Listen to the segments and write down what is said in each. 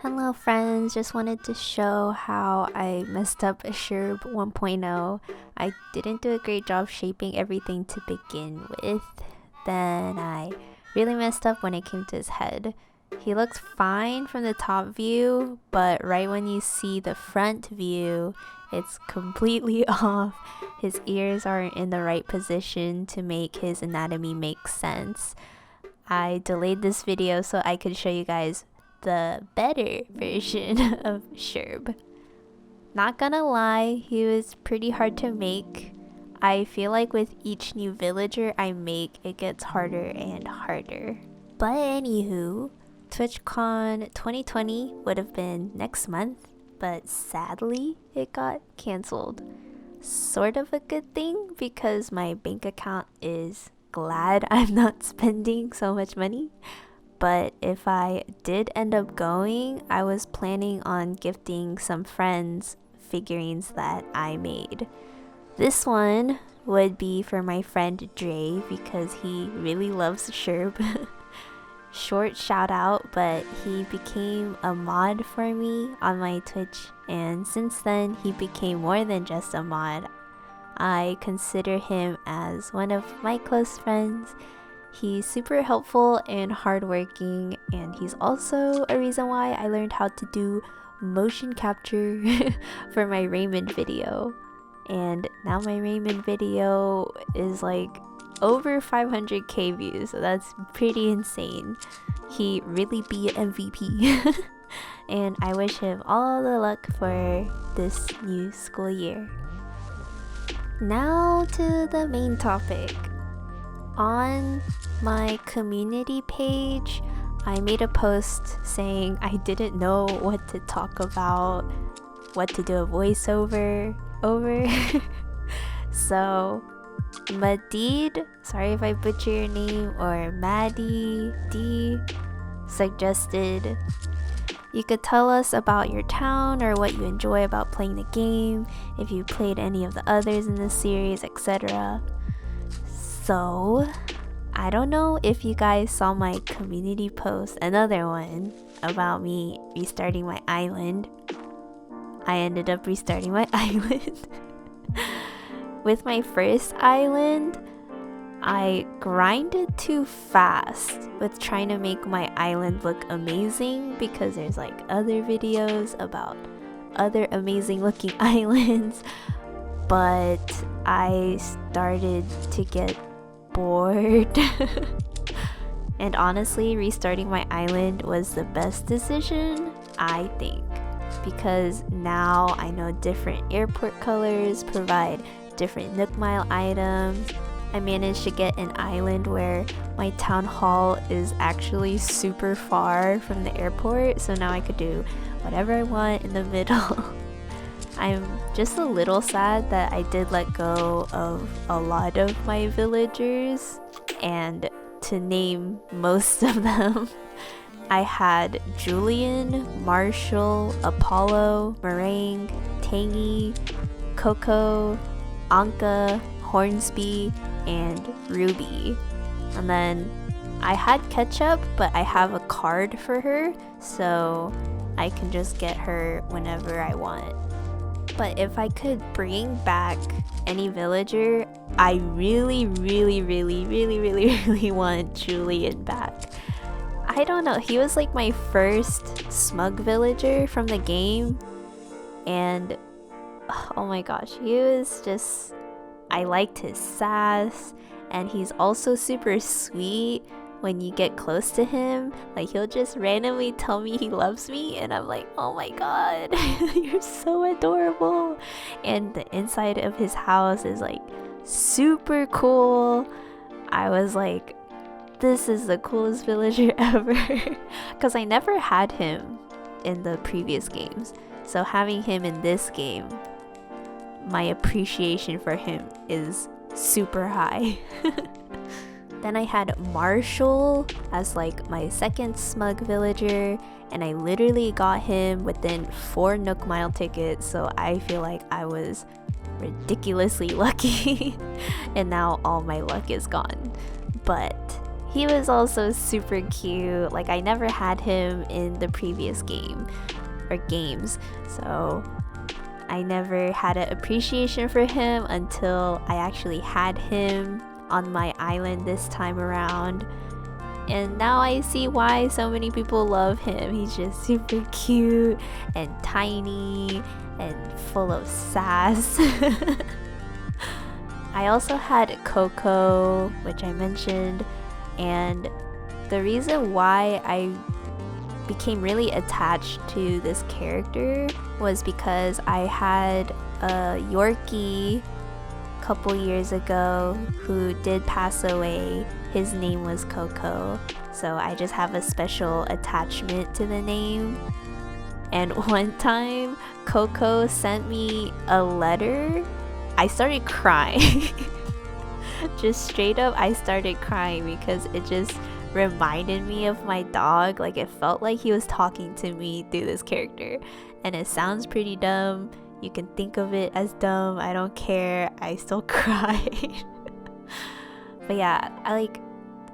Hello friends, just wanted to show how I messed up a Sherb 1.0. I didn't do a great job shaping everything to begin with. Then I really messed up when it came to his head. He looks fine from the top view, but right when you see the front view, it's completely off. His ears aren't in the right position to make his anatomy make sense. I delayed this video so I could show you guys the better version of Sherb. Not gonna lie, he was pretty hard to make. I feel like with each new villager I make, it gets harder and harder. But anywho, TwitchCon 2020 would have been next month, but sadly it got cancelled. Sort of a good thing because my bank account is glad I'm not spending so much money. But if I did end up going, I was planning on gifting some friends figurines that I made. This one would be for my friend Dre because he really loves Sherb. Short shout out, but he became a mod for me on my Twitch, and since then he became more than just a mod. I consider him as one of my close friends. He's super helpful and hardworking, and he's also a reason why I learned how to do motion capture for my Raymond video. And now my Raymond video is like over 500k views, so that's pretty insane. He really be an MVP. And I wish him all the luck for this new school year. Now to the main topic. On my community page, I made a post saying I didn't know what to talk about, what to do a voiceover over. So Madid, sorry if I butcher your name, or Maddie D suggested you could tell us about your town or what you enjoy about playing the game, if you played any of the others in the series, etc. So, I don't know if you guys saw my community post, another one, about me restarting my island. I ended up restarting my island. With my first island, I grinded too fast with trying to make my island look amazing because there's like other videos about other amazing looking islands. But I started to get bored. And honestly, restarting my island was the best decision, I think, because now I know different airport colors provide different Nook Mile items. I managed to get an island where my town hall is actually super far from the airport, so now I could do whatever I want in the middle. I'm just a little sad that I did let go of a lot of my villagers, and to name most of them, I had Julian, Marshall, Apollo, Meringue, Tangy, Coco, Anka, Hornsby, and Ruby. And then I had Ketchup, but I have a card for her, so I can just get her whenever I want. But if I could bring back any villager, I really want Julian back. I don't know, he was like my first smug villager from the game, and oh my gosh, he was just, I liked his sass, and he's also super sweet. When you get close to him, like, he'll just randomly tell me he loves me, and I'm like, oh my god, you're so adorable. And the inside of his house is like super cool. I was like, this is the coolest villager ever, because I never had him in the previous games, so having him in this game, my appreciation for him is super high. Then I had Marshall as like my second smug villager, and I literally got him within 4 Nook Mile tickets, so I feel like I was ridiculously lucky. And now all my luck is gone. But he was also super cute. Like, I never had him in the previous game or games, so I never had an appreciation for him until I actually had him on my island this time around. And now I see why so many people love him. He's just super cute and tiny and full of sass. I also had Coco, which I mentioned, and the reason why I became really attached to this character was because I had a Yorkie a couple years ago who did pass away. His name was Coco, so I just have a special attachment to the name. And one time Coco sent me a letter. I started crying. Just straight up, I started crying because it just reminded me of my dog. Like, it felt like he was talking to me through this character. And it sounds pretty dumb. You can think of it as dumb. I don't care. I still cried. But yeah, I like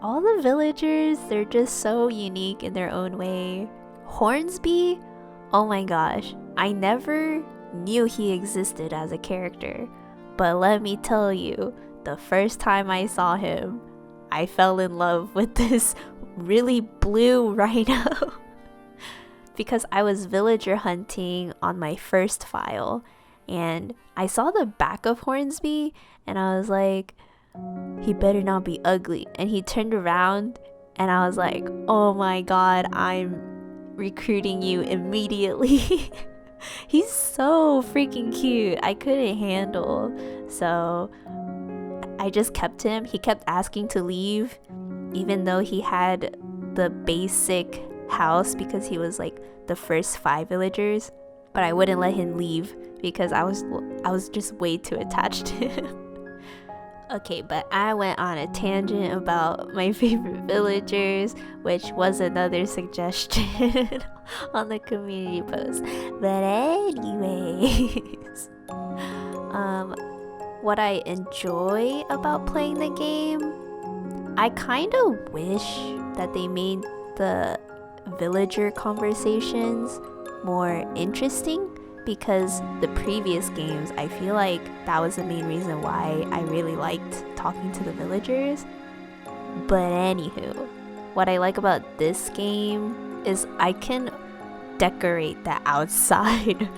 all the villagers. They're just so unique in their own way. Hornsby, oh my gosh. I never knew he existed as a character. But let me tell you, the first time I saw him, I fell in love with this really blue rhino. Because I was villager hunting on my first file, and I saw the back of Hornsby, and I was like, he better not be ugly. And he turned around, and I was like, oh my god, I'm recruiting you immediately. He's so freaking cute. I couldn't handle. So I just kept him. He kept asking to leave, even though he had the basic house because he was like the first 5 villagers. But I wouldn't let him leave because I was just way too attached to him. Okay, but I went on a tangent about my favorite villagers, which was another suggestion on the community post. But anyways, what I enjoy about playing the game, I kind of wish that they made the villager conversations more interesting, because the previous games, I feel like that was the main reason why I really liked talking to the villagers. But anywho, what I like about this game is I can decorate the outside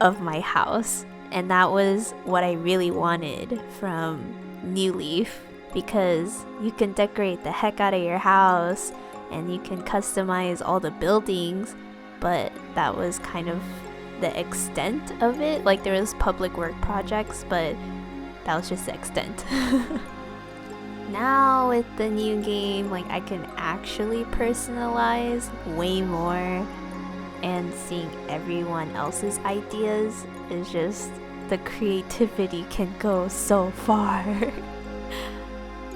of my house, and that was what I really wanted from New Leaf, because you can decorate the heck out of your house and you can customize all the buildings, but that was kind of the extent of it. Like, there was public work projects, but that was just the extent. Now with the new game, like, I can actually personalize way more, and seeing everyone else's ideas is just, the creativity can go so far.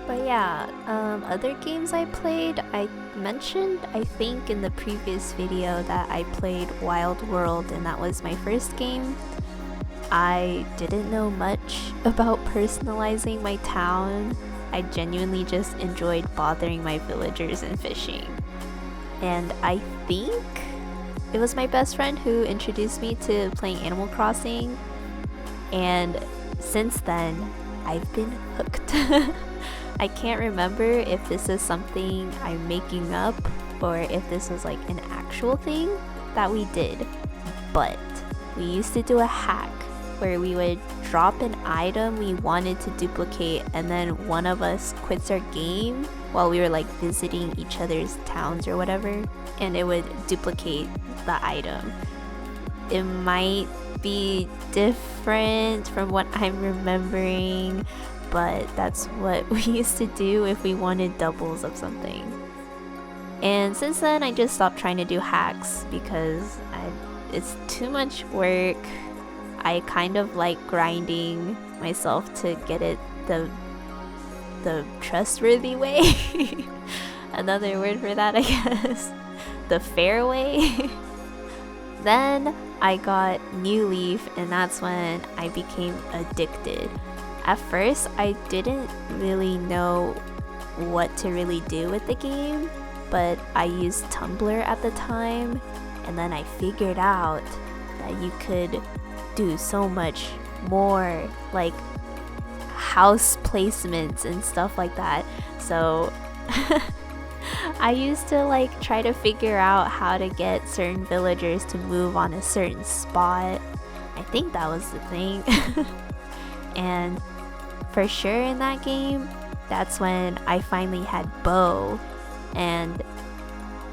But yeah, other games I played, I mentioned, I think in the previous video, that I played Wild World, and that was my first game. I didn't know much about personalizing my town. I genuinely just enjoyed bothering my villagers and fishing. And I think it was my best friend who introduced me to playing Animal Crossing, and since then, I've been hooked. I can't remember if this is something I'm making up or if this was like an actual thing that we did, but we used to do a hack where we would drop an item we wanted to duplicate, and then one of us quits our game while we were like visiting each other's towns or whatever, and it would duplicate the item. It might be different from what I'm remembering, but that's what we used to do if we wanted doubles of something. And since then, I just stopped trying to do hacks because it's too much work. I kind of like grinding myself to get it the trustworthy way. Another word for that, I guess. The fair way. Then I got New Leaf, and that's when I became addicted. At first, I didn't really know what to really do with the game, but I used Tumblr at the time, and then I figured out that you could do so much more, like house placements and stuff like that. So I used to like try to figure out how to get certain villagers to move on a certain spot. I think that was the thing. And for sure in that game, that's when I finally had Bo, and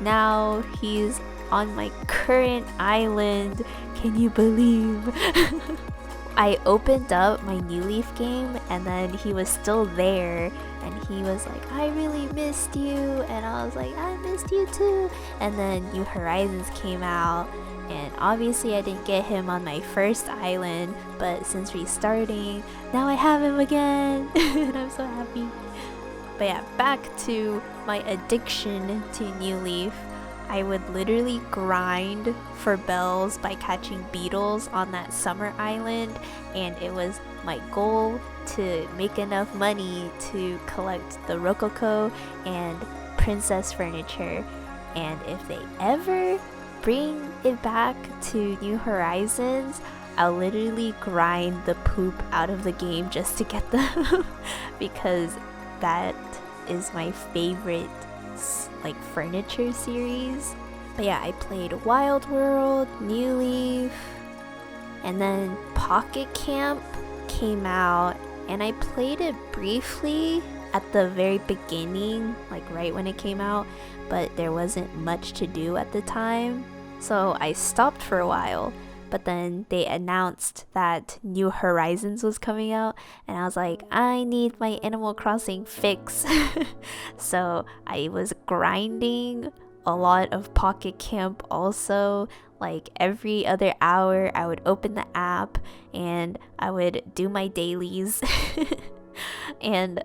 now he's on my current island. Can you believe? I opened up my New Leaf game and then he was still there, and he was like, I really missed you, and I was like, I missed you too. And then New Horizons came out, and obviously I didn't get him on my first island, but since restarting, now I have him again. And I'm so happy. But yeah, back to my addiction to New Leaf. I would literally grind for bells by catching beetles on that summer island, and it was my goal to make enough money to collect the Rococo and princess furniture. And if they ever bring it back to New Horizons, I'll literally grind the poop out of the game just to get them because that is my favorite like furniture series. But yeah, I played Wild World, New Leaf, and then Pocket Camp came out, and I played it briefly at the very beginning, like right when it came out, but there wasn't much to do at the time, so I stopped for a while. But then they announced that New Horizons was coming out, and I was like, I need my Animal Crossing fix. So I was grinding a lot of Pocket Camp also. Like every other hour I would open the app and I would do my dailies. And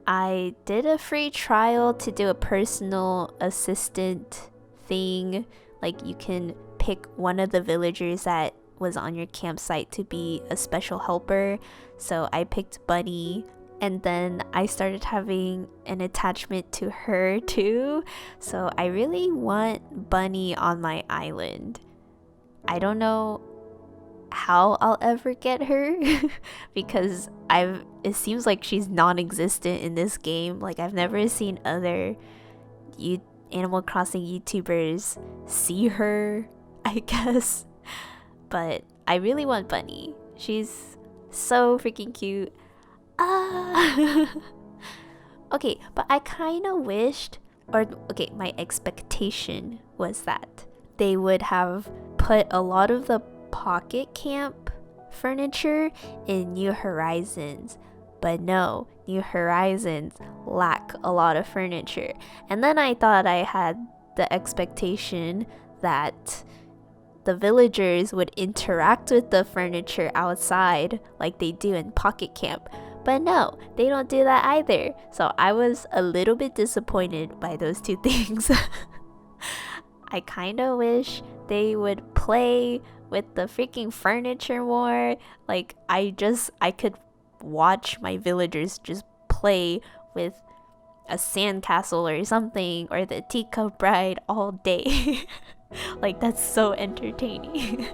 I did a free trial to do a personal assistant thing. Like you can pick one of the villagers that was on your campsite to be a special helper. So I picked Bunny, and then I started having an attachment to her too. So I really want Bunny on my island. I don't know how I'll ever get her because it seems like she's non-existent in this game. Like I've never seen other Animal Crossing YouTubers see her, I guess. But I really want Bunny. She's so freaking cute. Okay, but I kind of wished, my expectation was that they would have put a lot of the Pocket Camp furniture in New Horizons. But no, New Horizons lack a lot of furniture. And then I thought I had the expectation that the villagers would interact with the furniture outside like they do in Pocket Camp. But no, they don't do that either. So I was a little bit disappointed by those two things. I kind of wish they would play with the freaking furniture more. Like I could watch my villagers just play with a sandcastle or something, or the teacup bride all day. Like that's so entertaining.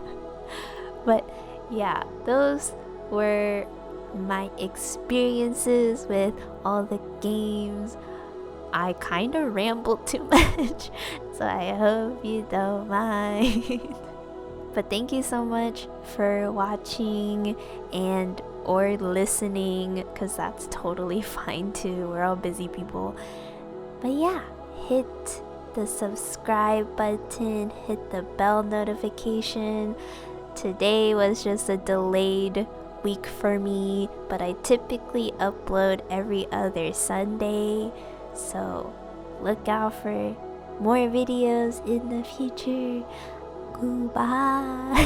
But yeah, those were my experiences with all the games. I kind of rambled too much, so I hope you don't mind. But thank you so much for watching and or listening, because that's totally fine too. We're all busy people. But yeah, hit the subscribe button, hit the bell notification. Today was just a delayed week for me, but I typically upload every other Sunday, so look out for more videos in the future. Goodbye.